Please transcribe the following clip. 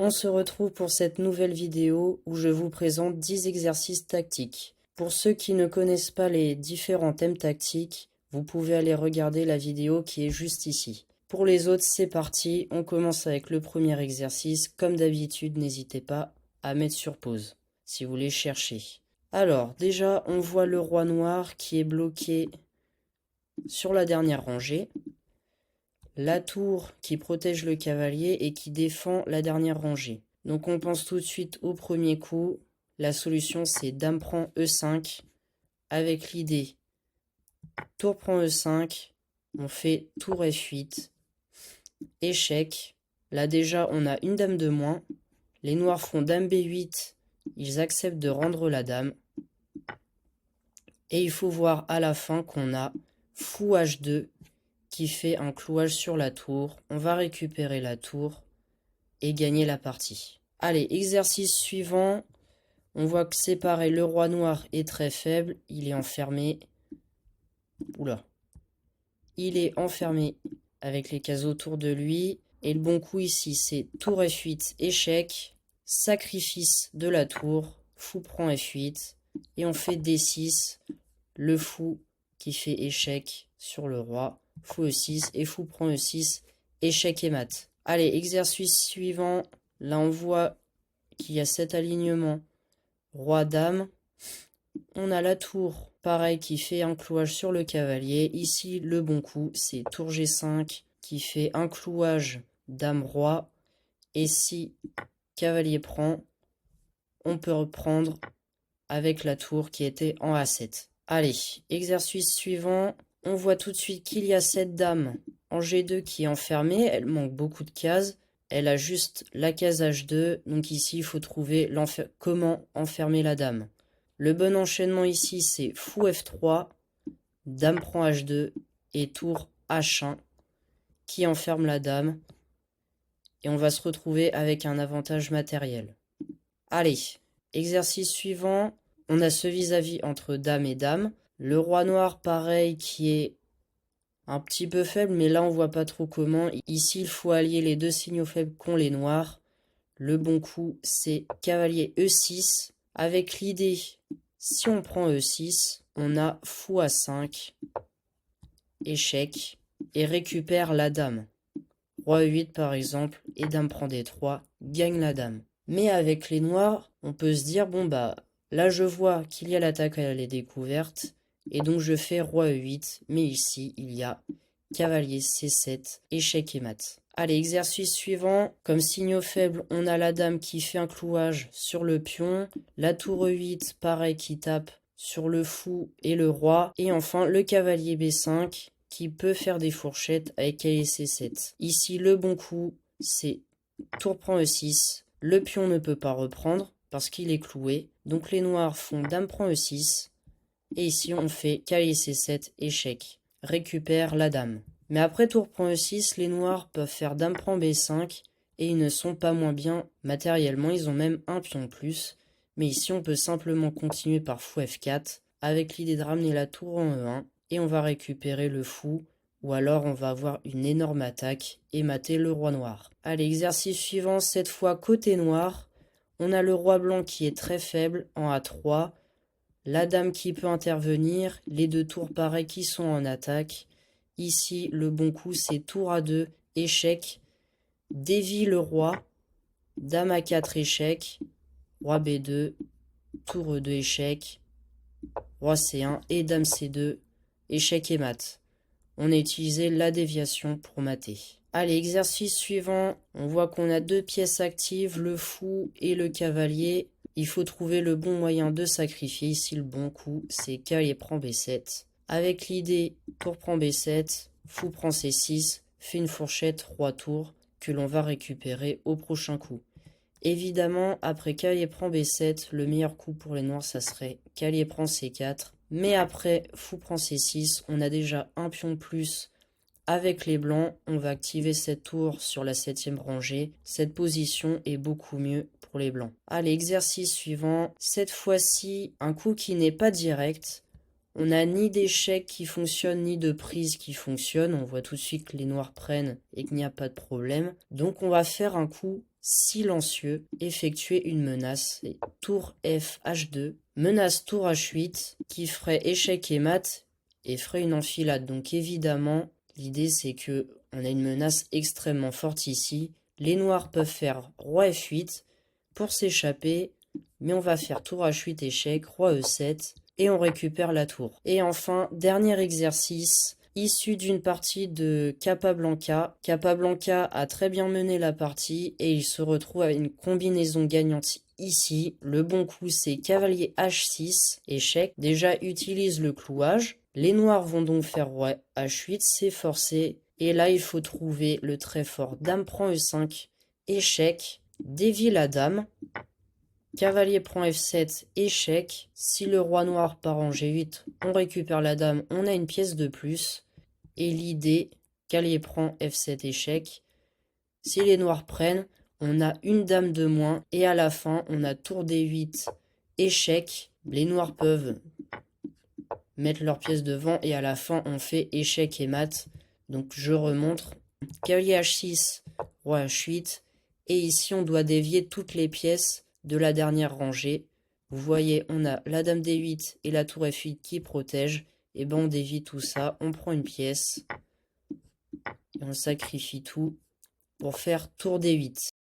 On se retrouve pour cette nouvelle vidéo où je vous présente 10 exercices tactiques. Pour ceux qui ne connaissent pas les différents thèmes tactiques, vous pouvez aller regarder la vidéo qui est juste ici. Pour les autres, c'est parti, on commence avec le premier exercice. Comme d'habitude, n'hésitez pas à mettre sur pause si vous voulez chercher. Alors, déjà, on voit le roi noir qui est bloqué sur la dernière rangée. La tour qui protège le cavalier et qui défend la dernière rangée. Donc on pense tout de suite au premier coup. La solution c'est dame prend E5 avec l'idée tour prend E5. On fait tour F8. Échec. Là déjà on a une dame de moins. Les noirs font dame B8. Ils acceptent de rendre la dame. Et il faut voir à la fin qu'on a fou H2 qui fait un clouage sur la tour. On va récupérer la tour et gagner la partie. Allez, exercice suivant. On voit que c'est pareil, le roi noir est très faible. Il est enfermé. Oula. Il est enfermé avec les cases autour de lui. Et le bon coup ici, c'est tour F8, échec. Sacrifice de la tour. Fou prend F8. Et on fait D6. Le fou qui fait échec sur le roi. Fou E6 et fou prend E6. Échec et mat. Allez, exercice suivant. Là, on voit qu'il y a cet alignement. Roi-dame. On a la tour, pareil, qui fait un clouage sur le cavalier. Ici, le bon coup, c'est tour G5 qui fait un clouage dame-roi. Et si cavalier prend, on peut reprendre avec la tour qui était en A7. Allez, exercice suivant. On voit tout de suite qu'il y a cette dame en G2 qui est enfermée. Elle manque beaucoup de cases. Elle a juste la case H2. Donc ici, il faut trouver comment enfermer la dame. Le bon enchaînement ici, c'est fou F3, dame prend H2 et tour H1 qui enferme la dame. Et on va se retrouver avec un avantage matériel. Allez, exercice suivant. On a ce vis-à-vis entre dame et dame. Le roi noir, pareil, qui est un petit peu faible, mais là on voit pas trop comment. Ici, il faut allier les deux signaux faibles qu'ont les noirs. Le bon coup, c'est cavalier E6. Avec l'idée, si on prend E6, on a fou A5, échec, et récupère la dame. Roi E8 par exemple, et dame prend D3, gagne la dame. Mais avec les noirs, on peut se dire, bon bah, là je vois qu'il y a l'attaque à la découverte, et donc je fais roi E8, mais ici il y a cavalier C7, échec et mat. Allez, exercice suivant. Comme signaux faibles, on a la dame qui fait un clouage sur le pion. La tour E8, pareil, qui tape sur le fou et le roi. Et enfin, le cavalier B5 qui peut faire des fourchettes avec cavalier C7. Ici, le bon coup, c'est tour prend E6. Le pion ne peut pas reprendre parce qu'il est cloué. Donc les noirs font dame prend E6. Et ici, on fait cavalier C7, échec. Récupère la dame. Mais après tour prend E6, les noirs peuvent faire dame prend B5 et ils ne sont pas moins bien matériellement, ils ont même un pion de plus. Mais ici on peut simplement continuer par fou F4 avec l'idée de ramener la tour en E1 et on va récupérer le fou ou alors on va avoir une énorme attaque et mater le roi noir. Allez, exercice suivant, cette fois côté noir, on a le roi blanc qui est très faible en A3, la dame qui peut intervenir, les deux tours pareils qui sont en attaque. Ici, le bon coup, c'est tour A2, échec, dévie le roi, dame A4, échec, roi B2, tour E2, échec, roi C1 et dame C2, échec et mat. On a utilisé la déviation pour mater. Allez, exercice suivant, on voit qu'on a deux pièces actives, le fou et le cavalier. Il faut trouver le bon moyen de sacrifier. Ici, le bon coup, c'est cavalier prend B7. Avec l'idée, tour prend B7, fou prend C6, fait une fourchette, roi tour, que l'on va récupérer au prochain coup. Évidemment, après cavalier prend B7, le meilleur coup pour les noirs, ça serait cavalier prend C4. Mais après, fou prend C6, on a déjà un pion de plus. Avec les blancs, on va activer cette tour sur la 7e rangée. Cette position est beaucoup mieux pour les blancs. Allez, exercice suivant. Cette fois-ci, un coup qui n'est pas direct. On n'a ni d'échec qui fonctionne, ni de prise qui fonctionne. On voit tout de suite que les noirs prennent et qu'il n'y a pas de problème. Donc on va faire un coup silencieux, effectuer une menace. Et tour F, H2, menace tour H8 qui ferait échec et mat et ferait une enfilade. Donc évidemment, l'idée c'est que on a une menace extrêmement forte ici. Les noirs peuvent faire roi F8 pour s'échapper, mais on va faire tour H8 échec, roi E7 et on récupère la tour. Et enfin, dernier exercice, issu d'une partie de Capablanca. Capablanca a très bien mené la partie et il se retrouve avec une combinaison gagnante ici. Le bon coup c'est cavalier H6, échec. Déjà utilise le clouage. Les noirs vont donc faire roi H8, c'est forcé. Et là il faut trouver le très fort dame prend E5, échec. Dévie la dame. Cavalier prend F7, échec. Si le roi noir part en G8, on récupère la dame, on a une pièce de plus. Et l'idée, cavalier prend F7, échec. Si les noirs prennent, on a une dame de moins. Et à la fin, on a tour D8, échec. Les noirs peuvent mettre leur pièce devant. Et à la fin, on fait échec et mat. Donc je remontre. Cavalier H6, roi H8. Et ici, on doit dévier toutes les pièces de la dernière rangée. Vous voyez, on a la dame D8 et la tour F8 qui protègent. Et ben on dévie tout ça, on prend une pièce et on sacrifie tout pour faire tour D8.